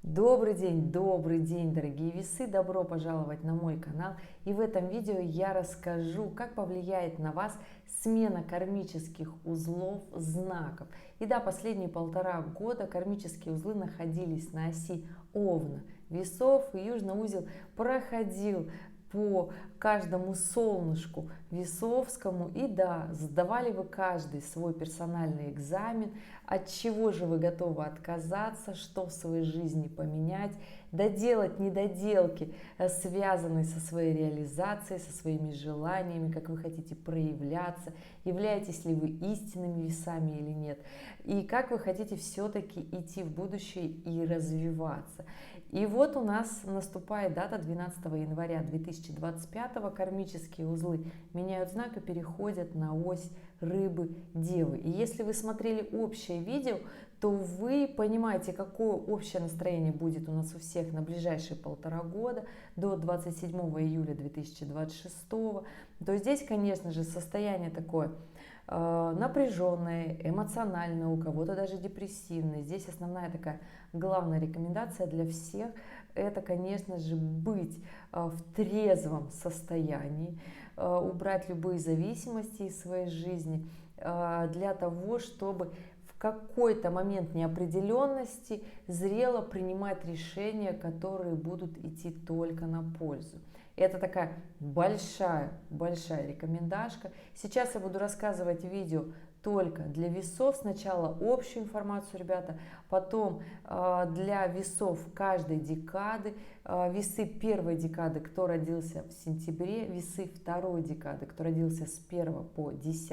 добрый день, дорогие весы! Добро пожаловать на мой канал. И в этом видео я расскажу, как повлияет на вас смена кармических узлов знаков. И да, последние 1,5 года кармические узлы находились на оси Овна, Весов, и южный узел проходил по каждому солнышку весовскому. И да, сдавали вы каждый свой персональный экзамен, от чего же вы готовы отказаться, что в своей жизни поменять, доделать недоделки, связанные со своей реализацией, со своими желаниями, как вы хотите проявляться, являетесь ли вы истинными весами или нет, и как вы хотите все-таки идти в будущее и развиваться. И вот у нас наступает дата 12 января 2025, кармические узлы меняют знак и переходят на ось Рыбы, Девы. И если вы смотрели общее видео, то вы понимаете, какое общее настроение будет у нас у всех на ближайшие 1,5 года, до 27 июля 2026. То здесь, конечно же, состояние такое напряженное, эмоциональное, у кого-то даже депрессивное. Здесь основная такая главная рекомендация для всех — это, конечно же, быть в трезвом состоянии, убрать любые зависимости из своей жизни для того, чтобы в какой-то момент неопределенности зрело принимать решения, которые будут идти только на пользу. Это такая большая рекомендашка. Сейчас я буду рассказывать видео только для весов. Сначала общую информацию, ребята, потом для весов каждой декады. Весы первой декады, кто родился в сентябре, весы второй декады, кто родился с 1 по 10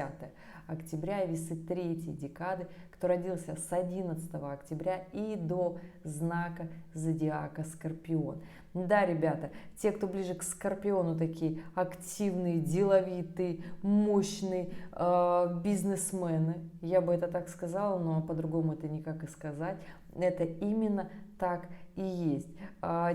октября, и весы третьей декады, кто родился с 11 октября и до знака зодиака Скорпион. Да, ребята, те, кто ближе к Скорпиону, такие активные, деловитые, мощные бизнесмены, я бы это так сказала, но по-другому это никак и сказать, это именно так и есть.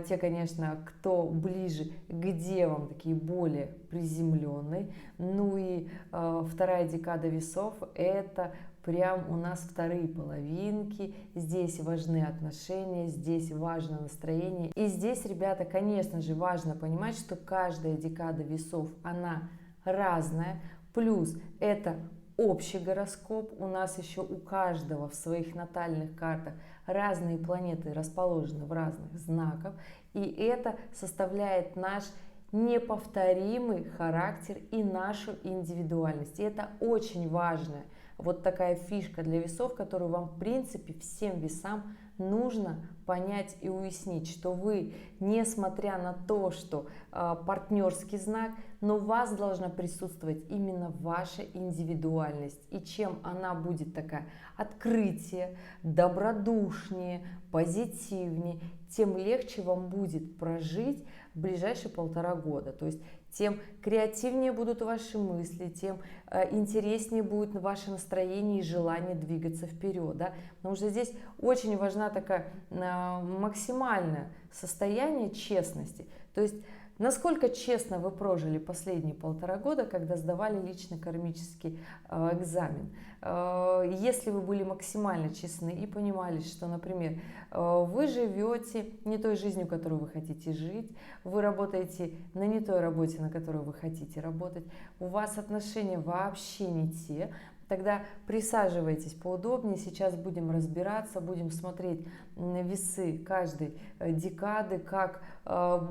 Те, конечно, кто ближе к девам, такие более приземленные. Ну и вторая декада весов — это прям у нас вторые половинки. Здесь важны отношения, здесь важно настроение. И здесь, ребята, конечно же, важно понимать, что каждая декада весов, она разная. Плюс это общий гороскоп. У нас еще у каждого в своих натальных картах разные планеты расположены в разных знаках. И это составляет наш неповторимый характер и нашу индивидуальность. И это очень важная вот такая фишка для весов, которую вам, в принципе, всем весам нужно понять и уяснить, что вы, несмотря на то, что партнерский знак, но у вас должна присутствовать именно ваша индивидуальность. И чем она будет такая открытие, добродушнее, позитивнее, тем легче вам будет прожить ближайшие 1,5 года. То есть тем креативнее будут ваши мысли, тем интереснее будет ваше настроение и желание двигаться вперед. Да? Потому что здесь очень важна такая максимальное состояние честности. То есть насколько честно вы прожили последние 1,5 года, когда сдавали личный кармический экзамен. Если вы были максимально честны и понимали, что, например, вы живете не той жизнью, которую вы хотите жить, вы работаете на не той работе, на которой вы хотите работать, у вас отношения вообще не те, тогда присаживайтесь поудобнее, сейчас будем разбираться, будем смотреть весы каждой декады, как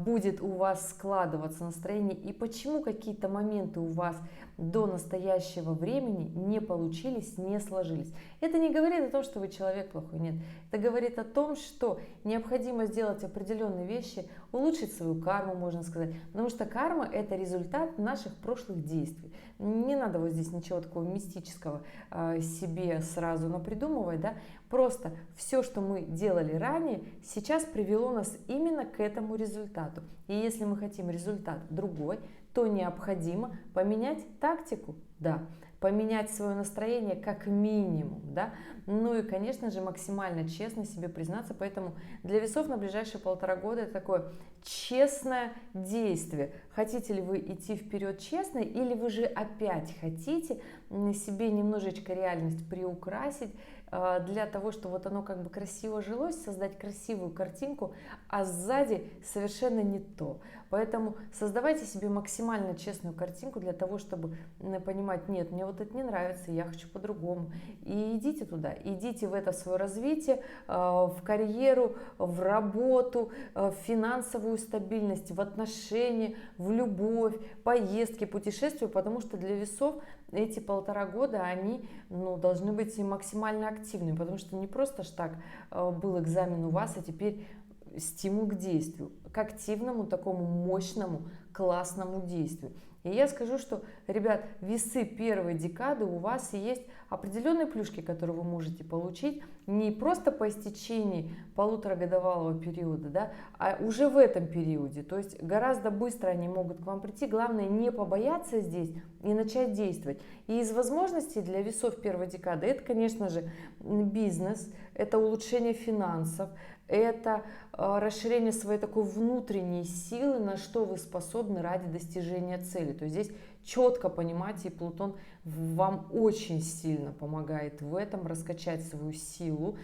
будет у вас складываться настроение и почему какие-то моменты у вас до настоящего времени не получились, не сложились. Это не говорит о том, что вы человек плохой, нет. Это говорит о том, что необходимо сделать определенные вещи, улучшить свою карму, можно сказать. Потому что карма — это результат наших прошлых действий. Не надо вот здесь ничего такого мистического себе сразу напридумывать, да. Просто все, что мы делали ранее, сейчас привело нас именно к этому результату. И если мы хотим результат другой, то необходимо поменять тактику, да, поменять свое настроение как минимум, да, ну и, конечно же, максимально честно себе признаться. Поэтому для весов на ближайшие 1,5 года это такое честное действие. Хотите ли вы идти вперед честно, или вы же опять хотите себе немножечко реальность приукрасить, для того, чтобы вот оно как бы красиво жилось, создать красивую картинку, а сзади совершенно не то. Поэтому создавайте себе максимально честную картинку для того, чтобы понимать, нет, мне вот это не нравится, я хочу по-другому. И идите туда, идите в это свое развитие, в карьеру, в работу, в финансовую стабильность, в отношения, в любовь, поездки, путешествия, потому что для весов эти 1,5 года, они должны быть максимально активными, потому что не просто ж так был экзамен у вас, а теперь стимул к действию, к активному, такому мощному, классному действию. И я скажу, что, ребят, весы первой декады у вас есть определенные плюшки, которые вы можете получить не просто по истечении 1,5-годовалого периода, да, а уже в этом периоде. То есть гораздо быстро они могут к вам прийти. Главное не побояться здесь и начать действовать. И из возможностей для весов первой декады это, конечно же, бизнес, это улучшение финансов, это расширение своей такой внутренней силы, на что вы способны ради достижения цели. То есть здесь четко понимаете, и Плутон вам очень сильно помогает в этом, раскачать свою силу,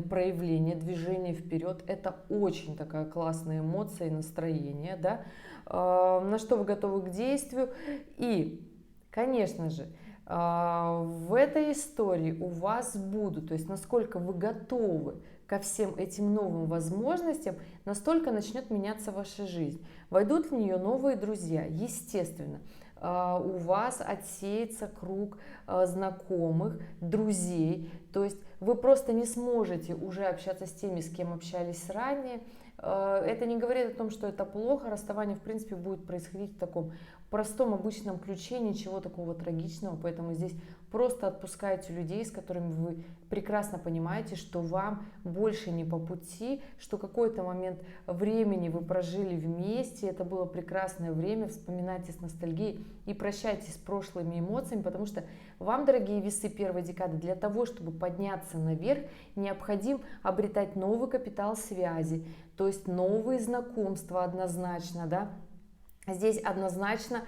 проявление, движение вперед. Это очень такая классная эмоция и настроение, да? На что вы готовы к действию. И, конечно же, в этой истории у вас будут, то есть насколько вы готовы ко всем этим новым возможностям, настолько начнет меняться ваша жизнь. Войдут в нее новые друзья, естественно. У вас отсеется круг знакомых, друзей, то есть вы просто не сможете уже общаться с теми, с кем общались ранее. Это не говорит о том, что это плохо, расставание в принципе будет происходить в таком простом обычном ключе, ничего такого трагичного, поэтому здесь просто отпускайте людей, с которыми вы прекрасно понимаете, что вам больше не по пути, что какой-то момент времени вы прожили вместе, это было прекрасное время, вспоминайте с ностальгией и прощайтесь с прошлыми эмоциями, потому что вам, дорогие весы первой декады, для того, чтобы подняться наверх, необходим обретать новый капитал связи, то есть новые знакомства однозначно, да. Здесь однозначно,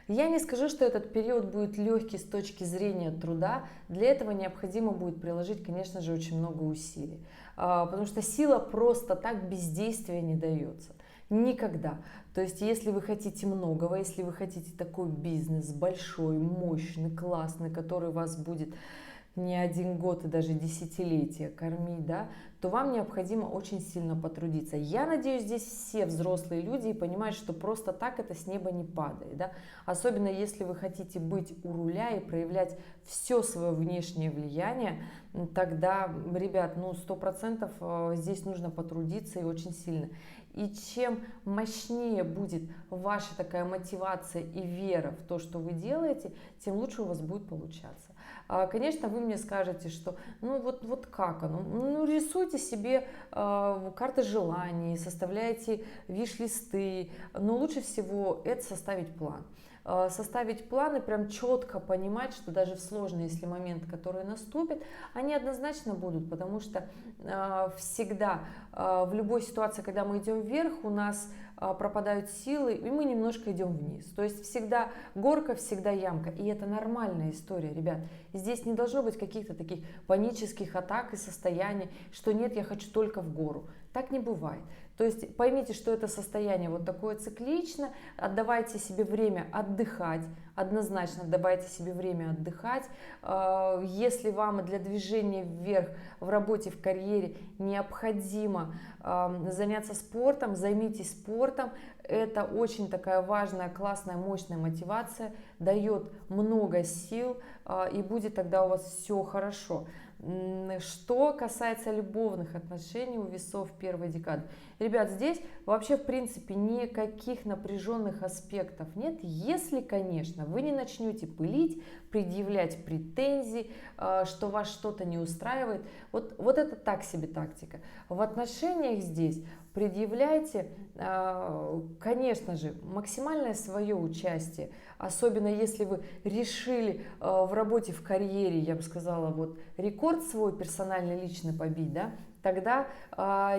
я не скажу, что этот период будет легкий с точки зрения труда, для этого необходимо будет приложить, конечно же, очень много усилий, потому что сила просто так без действия не дается. Никогда. То есть, если вы хотите многого, если вы хотите такой бизнес большой, мощный, классный, который вас будет не 1 год и даже десятилетия кормить, да, то вам необходимо очень сильно потрудиться. Я надеюсь, здесь все взрослые люди и понимают, что просто так это с неба не падает, да? Особенно если вы хотите быть у руля и проявлять все свое внешнее влияние, тогда, ребят, 100% здесь нужно потрудиться и очень сильно. И чем мощнее будет ваша такая мотивация и вера в то, что вы делаете, тем лучше у вас будет получаться. Конечно, вы мне скажете, что вот как оно? Рисуйте себе карты желаний, составляйте виш-листы, но лучше всего это составить план. Составить планы, прям четко понимать, что даже в сложные, если моменты, которые наступят, они однозначно будут, потому что всегда в любой ситуации, когда мы идем вверх, у нас пропадают силы, и мы немножко идем вниз. То есть всегда горка, всегда ямка. И это нормальная история, ребят. Здесь не должно быть каких-то таких панических атак и состояний, что нет, я хочу только в гору. Так не бывает. То есть поймите, что это состояние вот такое циклично, отдавайте себе время отдыхать, однозначно отдавайте себе время отдыхать. Если вам для движения вверх в работе, в карьере необходимо заняться спортом, займитесь спортом. Это очень такая важная, классная, мощная мотивация, дает много сил, и будет тогда у вас все хорошо. Что касается любовных отношений у весов первой декады. Ребят, здесь вообще в принципе никаких напряженных аспектов нет, если, конечно, вы не начнете пылить, предъявлять претензии, что вас что-то не устраивает. Вот это так себе тактика. В отношениях здесь предъявляйте, конечно же, максимальное свое участие, особенно если вы решили в работе, в карьере, я бы сказала, вот рекорд свой персональный, личный побить, да, тогда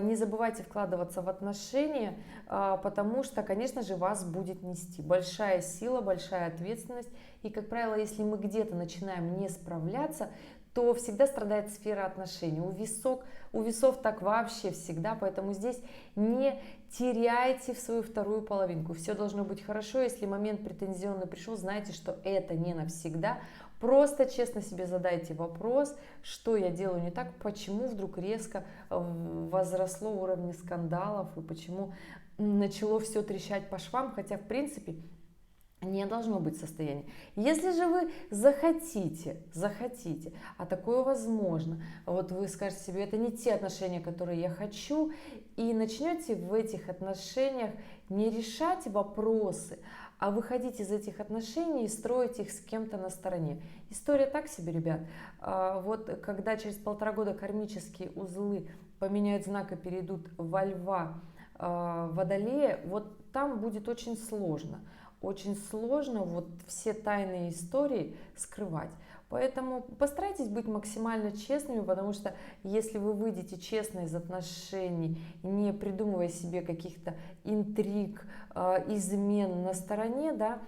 не забывайте вкладываться в отношения, потому что, конечно же, вас будет нести большая сила, большая ответственность. И, как правило, если мы где-то начинаем не справляться, то всегда страдает сфера отношений. У весов так вообще всегда, поэтому здесь не теряйте в свою вторую половинку. Все должно быть хорошо. Если момент претензионный пришел, знайте, что это не навсегда. Просто честно себе задайте вопрос, что я делаю не так, почему вдруг резко возросло уровень скандалов и почему начало все трещать по швам, хотя в принципе не должно быть состояния. Если же вы захотите, а такое возможно, вот вы скажете себе, это не те отношения, которые я хочу, и начнете в этих отношениях не решать вопросы, а выходить из этих отношений и строить их с кем-то на стороне. История так себе, ребят. Вот когда через 1,5 года кармические узлы поменяют знак и перейдут во Льва, Водолея, вот там будет очень сложно. Очень сложно вот все тайные истории скрывать. Поэтому постарайтесь быть максимально честными, потому что если вы выйдете честно из отношений, не придумывая себе каких-то интриг, измен на стороне, да,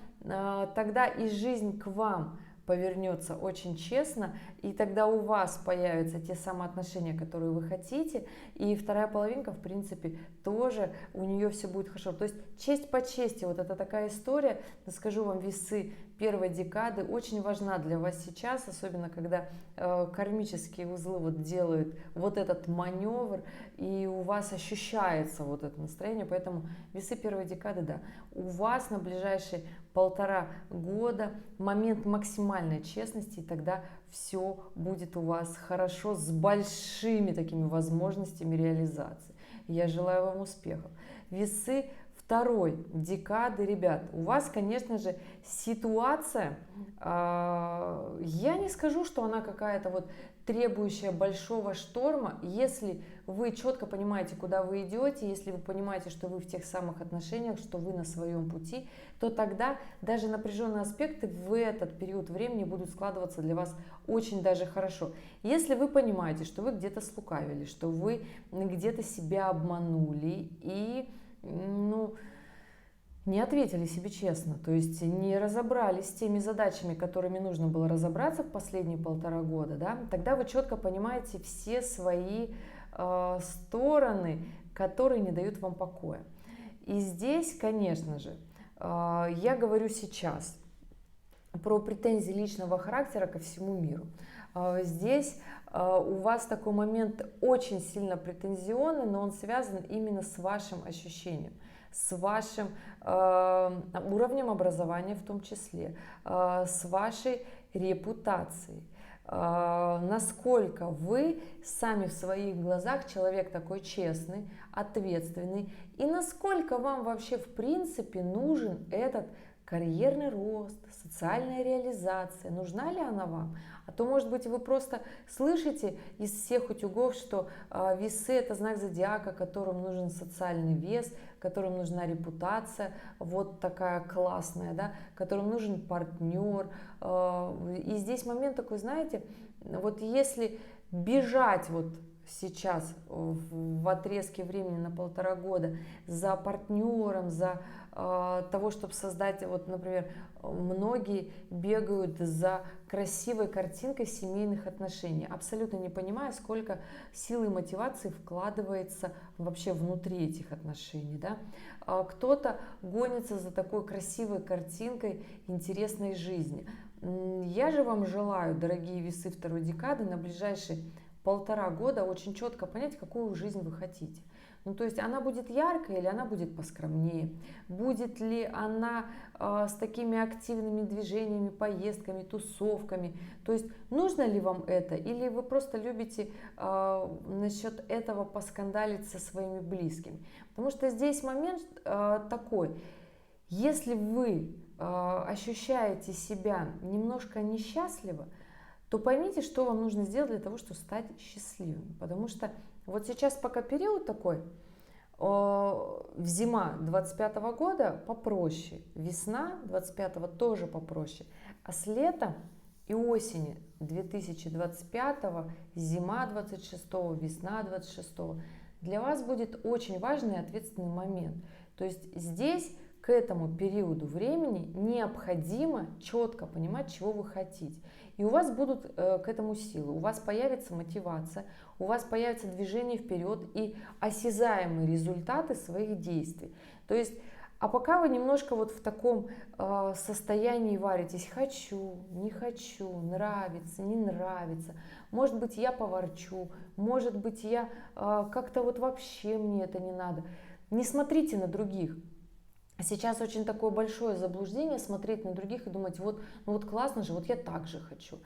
тогда и жизнь к вам повернется очень честно, и тогда у вас появятся те самые отношения, которые вы хотите, и вторая половинка, в принципе, тоже у нее все будет хорошо. То есть честь по чести, вот это такая история, скажу вам, весы первой декады очень важна для вас сейчас, особенно когда кармические узлы вот делают вот этот маневр, и у вас ощущается вот это настроение, поэтому весы первой декады, да, у вас на ближайшие 1,5 года момент максимальной честности, и тогда все будет у вас хорошо, с большими такими возможностями реализации. Я желаю вам успехов. Весы второй декады, ребят, у вас, конечно же, ситуация, я не скажу, что она какая-то вот требующая большого шторма. Если вы четко понимаете, куда вы идете, если вы понимаете, что вы в тех самых отношениях, что вы на своем пути, то тогда даже напряженные аспекты в этот период времени будут складываться для вас очень даже хорошо. Если вы понимаете, что вы где-то слукавили, что вы где-то себя обманули и не ответили себе честно, то есть не разобрались с теми задачами, которыми нужно было разобраться в последние 1,5 года, да, тогда вы четко понимаете все свои стороны, которые не дают вам покоя. И здесь, конечно же, я говорю сейчас про претензии личного характера ко всему миру. Здесь у вас такой момент очень сильно претензионный, но он связан именно с вашим ощущением, с вашим уровнем образования в том числе, с вашей репутацией. Насколько вы сами в своих глазах человек такой честный, ответственный, и насколько вам вообще в принципе нужен этот карьерный рост, социальная реализация, нужна ли она вам? А то, может быть, вы просто слышите из всех утюгов, что весы – это знак зодиака, которому нужен социальный вес, которому нужна репутация, вот такая классная, да, которому нужен партнер. И здесь момент такой, знаете, вот если бежать вот сейчас в отрезке времени на 1,5 года за партнером, за того, чтобы создать, вот, например, многие бегают за красивой картинкой семейных отношений, абсолютно не понимая, сколько сил и мотивации вкладывается вообще внутри этих отношений, да? Кто-то гонится за такой красивой картинкой интересной жизни. Я же вам желаю, дорогие весы второй декады, на ближайшие 1,5 года очень четко понять, какую жизнь вы хотите. Ну, то есть она будет яркой или она будет поскромнее? Будет ли она с такими активными движениями, поездками, тусовками? То есть нужно ли вам это? Или вы просто любите насчет этого поскандалить со своими близкими? Потому что здесь момент такой. Если вы ощущаете себя немножко несчастливо, то поймите, что вам нужно сделать для того, чтобы стать счастливым. Потому что вот сейчас пока период такой, зима 25 года попроще, весна 25 тоже попроще, а с лета и осени 2025, зима 26, весна 26, для вас будет очень важный и ответственный момент. То есть здесь к этому периоду времени необходимо четко понимать, чего вы хотите. И у вас будут к этому силы, у вас появится мотивация, у вас появится движение вперед и осязаемые результаты своих действий. То есть, а пока вы немножко вот в таком состоянии варитесь: хочу, не хочу, нравится, не нравится, может быть, я поворчу, может быть, я как-то вот вообще мне это не надо. Не смотрите на других. Сейчас очень такое большое заблуждение смотреть на других и думать: вот, ну вот классно же, вот я так же хочу.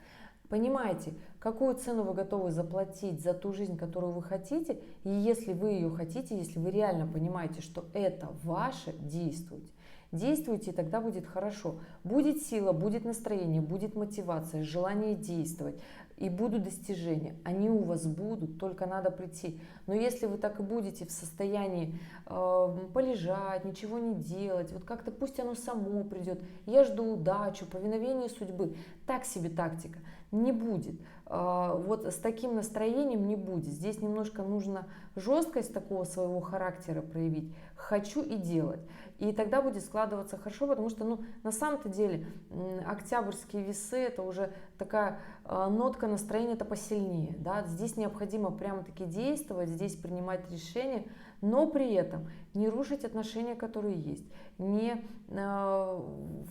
Понимаете, какую цену вы готовы заплатить за ту жизнь, которую вы хотите, и если вы ее хотите, если вы реально понимаете, что это ваше, действуйте. Действуйте, и тогда будет хорошо. Будет сила, будет настроение, будет мотивация, желание действовать, и будут достижения. Они у вас будут, только надо прийти. Но если вы так и будете в состоянии полежать, ничего не делать, вот как-то пусть оно само придет, я жду удачу, повиновение судьбы, так себе тактика, не будет. Вот с таким настроением не будет. Здесь немножко нужно жесткость такого своего характера проявить. Хочу и делать. И тогда будет складываться хорошо, потому что, ну, на самом-то деле, октябрьские весы — это уже такая нотка настроения-то посильнее. Да? Здесь необходимо прямо-таки действовать, здесь принимать решения, но при этом не рушить отношения, которые есть, не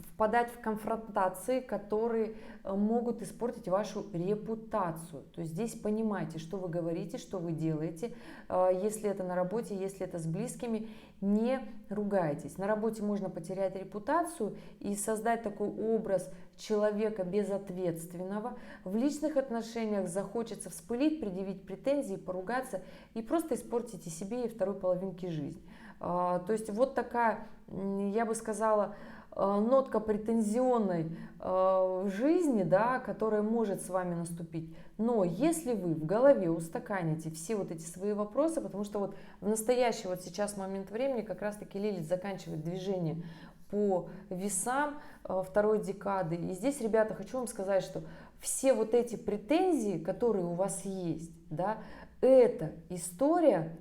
впадать в конфронтации, которые могут испортить вашу репутацию. То есть здесь понимайте, что вы говорите, что вы делаете. Если это на работе, если это с близкими, не ругайтесь. На работе можно потерять репутацию и создать такой образ человека безответственного. В личных отношениях захочется вспылить, предъявить претензии, поругаться и просто испортить и себе, и второй половинке жизнь. То есть вот такая, я бы сказала, нотка претензионной жизни, да, которая может с вами наступить. Но если вы в голове устаканите все вот эти свои вопросы, потому что вот в настоящий вот сейчас момент времени как раз-таки Лилит заканчивает движение по весам второй декады. И здесь, ребята, хочу вам сказать, что все вот эти претензии, которые у вас есть, да, это история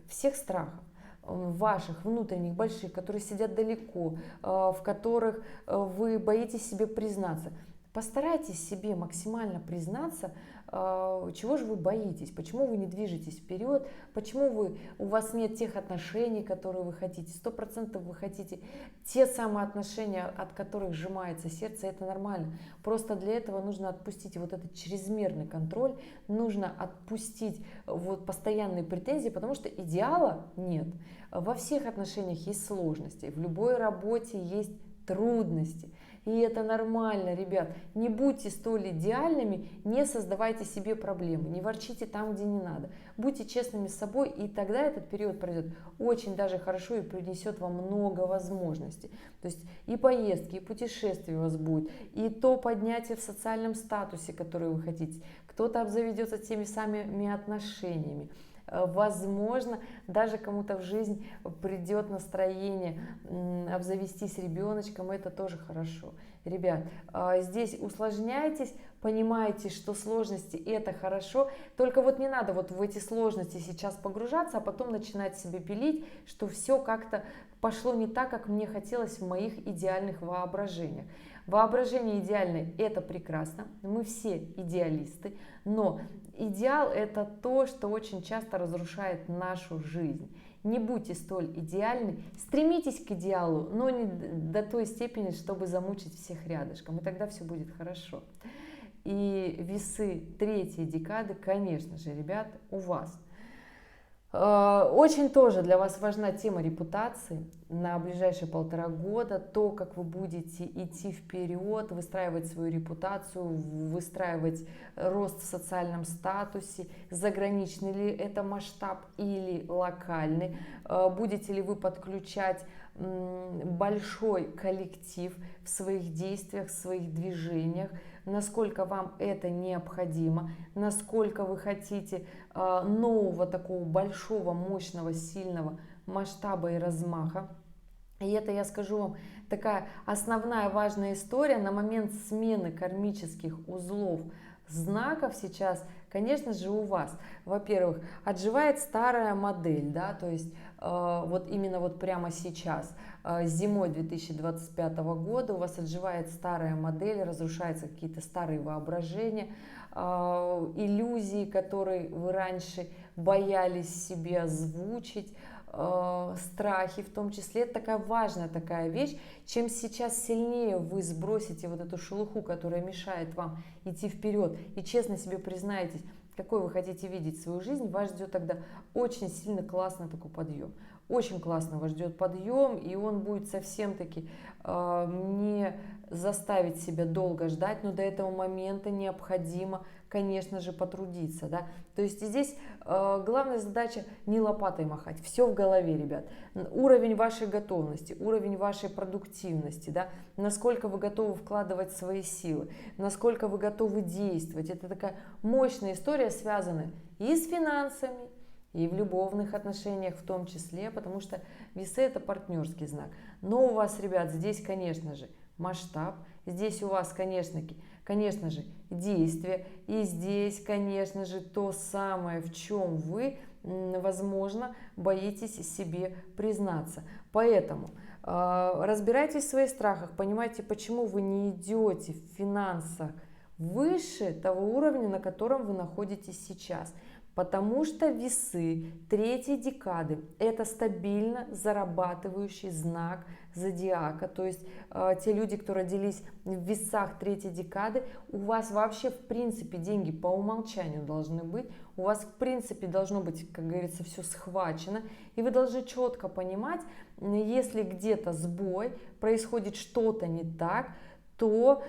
всех страхов ваших внутренних, больших, которые сидят далеко, в которых вы боитесь себе признаться. Постарайтесь себе максимально признаться, чего же вы боитесь, почему вы не движетесь вперед, почему у вас нет тех отношений, которые вы хотите. 100% вы хотите те самые отношения, от которых сжимается сердце, это нормально. Просто для этого нужно отпустить вот этот чрезмерный контроль, нужно отпустить вот постоянные претензии, потому что идеала нет. Во всех отношениях есть сложности, в любой работе есть трудности. И это нормально, ребят. Не будьте столь идеальными, не создавайте себе проблемы, не ворчите там, где не надо. Будьте честными с собой, и тогда этот период пройдет очень даже хорошо и принесет вам много возможностей. То есть и поездки, и путешествия у вас будут, и то поднятие в социальном статусе, которое вы хотите. Кто-то обзаведется теми самыми отношениями. Возможно, даже кому-то в жизнь придет настроение обзавестись ребеночком, это тоже хорошо. Ребят, здесь усложняйтесь, понимаете, что сложности это хорошо, только вот не надо вот в эти сложности сейчас погружаться, а потом начинать себе пилить, что все как-то пошло не так, как мне хотелось в моих идеальных воображениях. Воображение идеальное — это прекрасно, мы все идеалисты, но идеал — это то, что очень часто разрушает нашу жизнь. Не будьте столь идеальны, стремитесь к идеалу, но не до той степени, чтобы замучить всех рядышком, и тогда все будет хорошо. И весы третьей декады, конечно же, ребят, у вас. Очень тоже для вас важна тема репутации на ближайшие 1,5 года, то, как вы будете идти вперед, выстраивать свою репутацию, выстраивать рост в социальном статусе, заграничный ли это масштаб или локальный, будете ли вы подключать большой коллектив в своих действиях, в своих движениях, насколько вам это необходимо, насколько вы хотите нового такого большого, мощного, сильного масштаба и размаха. И это, я скажу вам, такая основная важная история на момент смены кармических узлов знаков сейчас конечно же, у вас, во-первых, отживает старая модель, да, то есть вот именно вот прямо сейчас, зимой 2025 года у вас отживает старая модель, разрушаются какие-то старые воображения, иллюзии, которые вы раньше боялись себе озвучить, страхи в том числе. Это такая важная такая вещь. Чем сейчас сильнее вы сбросите вот эту шелуху, которая мешает вам идти вперед, и честно себе признаетесь, какой вы хотите видеть свою жизнь, вас ждет тогда очень сильно классный такой подъем. Очень классно вас ждет подъем, и он будет совсем-таки не заставить себя долго ждать, но до этого момента необходимо, конечно же, потрудиться, да. То есть здесь главная задача не лопатой махать, все в голове, ребят. Уровень вашей готовности, уровень вашей продуктивности, да, насколько вы готовы вкладывать свои силы, насколько вы готовы действовать. Это такая мощная история, связанная и с финансами, и в любовных отношениях в том числе, потому что весы — это партнерский знак. Но у вас, ребят, здесь, конечно же, масштаб, здесь у вас, конечно же, действие, и здесь, конечно же, то самое, в чем вы, возможно, боитесь себе признаться. Поэтому разбирайтесь в своих страхах, понимайте, почему вы не идете в финансах выше того уровня, на котором вы находитесь сейчас. Потому что весы третьей декады — это стабильно зарабатывающий знак зодиака. То есть те люди, кто родились в весах третьей декады, у вас вообще в принципе деньги по умолчанию должны быть. У вас в принципе должно быть, как говорится, все схвачено. И вы должны четко понимать, если где-то сбой, происходит что-то не так, то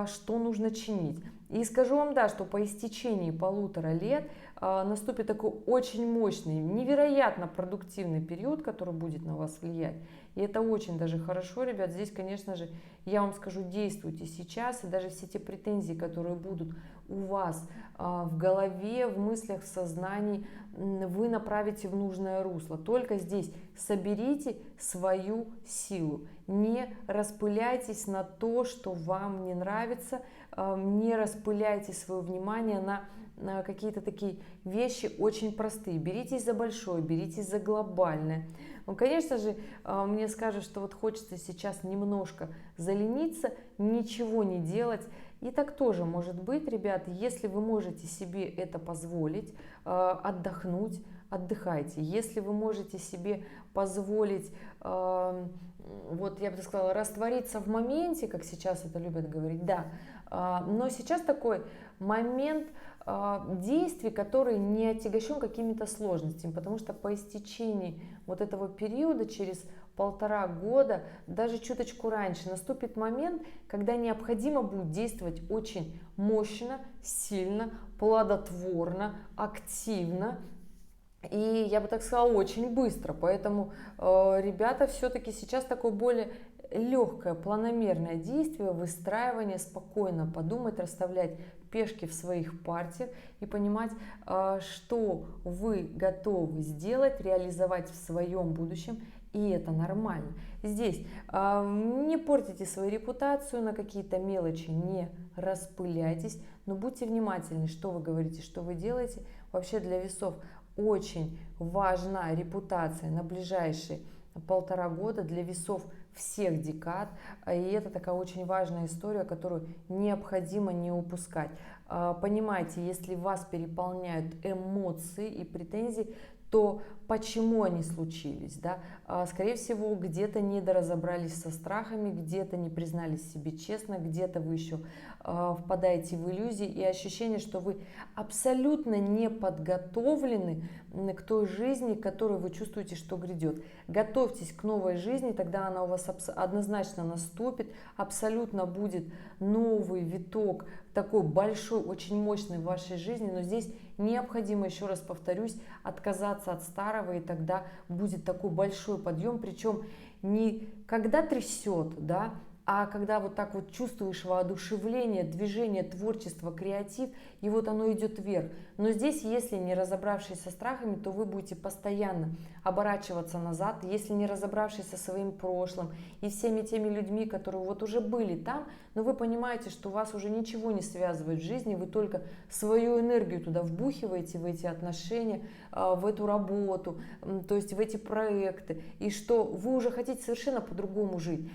что нужно чинить. И скажу вам, да, что по истечении 1,5 лет наступит такой очень мощный, невероятно продуктивный период, который будет на вас влиять. И это очень даже хорошо, ребят. Здесь, конечно же, я вам скажу, действуйте сейчас, и даже все те претензии, которые будут у вас в голове, в мыслях, в сознании, вы направите в нужное русло. Только здесь соберите свою силу. Не распыляйтесь на то, что вам не нравится, не распыляйте свое внимание на какие-то такие вещи очень простые. Беритесь за большое, беритесь за глобальное. Ну, конечно же, мне скажут, что вот хочется сейчас немножко залениться, ничего не делать. И так тоже может быть, ребят, если вы можете себе это позволить, отдохнуть, отдыхайте. Если вы можете себе позволить, вот я бы сказала, раствориться в моменте, как сейчас это любят говорить, да, но сейчас такой момент действий, который не отягощен какими-то сложностями, потому что по истечении вот этого периода, через 1,5 года, даже чуточку раньше, наступит момент, когда необходимо будет действовать очень мощно, сильно, плодотворно, активно, и я бы так сказала, очень быстро. Поэтому, ребята, все-таки сейчас такое более легкое, планомерное действие, выстраивание, спокойно подумать, расставлять пешки в своих партиях и понимать, что вы готовы сделать, реализовать в своем будущем, и это нормально. Здесь не портите свою репутацию, на какие-то мелочи не распыляйтесь, но будьте внимательны, что вы говорите, что вы делаете. Вообще для весов очень важна репутация на ближайшие 1,5 года для весов всех декад, и это такая очень важная история, которую необходимо не упускать. Понимаете, если вас переполняют эмоции и претензии, то почему они случились, да? Скорее всего, где-то недоразобрались со страхами, где-то не признались себе честно, где-то вы еще впадаете в иллюзии и ощущение, что вы абсолютно не подготовлены к той жизни, которую вы чувствуете, что грядет. Готовьтесь к новой жизни, тогда она у вас однозначно наступит, абсолютно будет новый виток, такой большой, очень мощный в вашей жизни, но здесь необходимо, еще раз повторюсь, отказаться от старого, и тогда будет такой большой подъем, причем не когда трясет, да, А когда вот так вот чувствуешь воодушевление, движение, творчество, креатив, и вот оно идет вверх. Но здесь, если не разобравшись со страхами, то вы будете постоянно оборачиваться назад, если не разобравшись со своим прошлым и всеми теми людьми, которые вот уже были там, но вы понимаете, что вас уже ничего не связывает в жизни, вы только свою энергию туда вбухиваете, в эти отношения, в эту работу, то есть в эти проекты, и что вы уже хотите совершенно по-другому жить.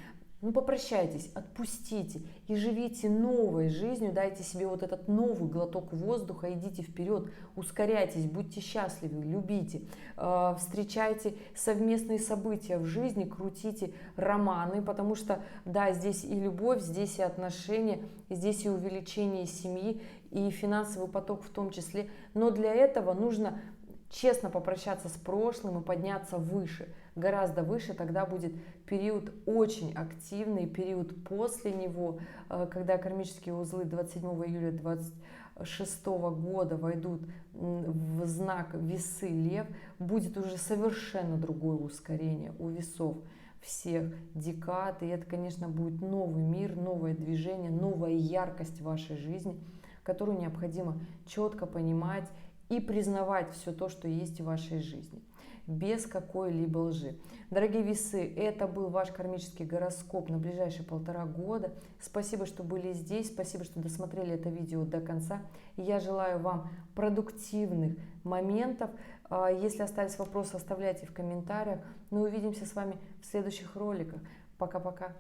Ну, попрощайтесь, отпустите и живите новой жизнью, дайте себе вот этот новый глоток воздуха, идите вперед, ускоряйтесь, будьте счастливы, любите, встречайте совместные события в жизни, крутите романы, потому что, да, здесь и любовь, здесь и отношения, и здесь и увеличение семьи, и финансовый поток в том числе, но для этого нужно честно попрощаться с прошлым и подняться выше, гораздо выше. Тогда будет период очень активный, период после него, когда кармические узлы 27 июля 2026 года войдут в знак весы лев, будет уже совершенно другое ускорение у весов всех декад, и это, конечно, будет новый мир, новое движение, новая яркость в вашей жизни, которую необходимо четко понимать и признавать все то, что есть в вашей жизни, без какой-либо лжи. Дорогие весы, это был ваш кармический гороскоп на ближайшие 1,5 года. Спасибо, что были здесь, спасибо, что досмотрели это видео до конца. Я желаю вам продуктивных моментов. Если остались вопросы, оставляйте в комментариях. Мы увидимся с вами в следующих роликах. Пока-пока.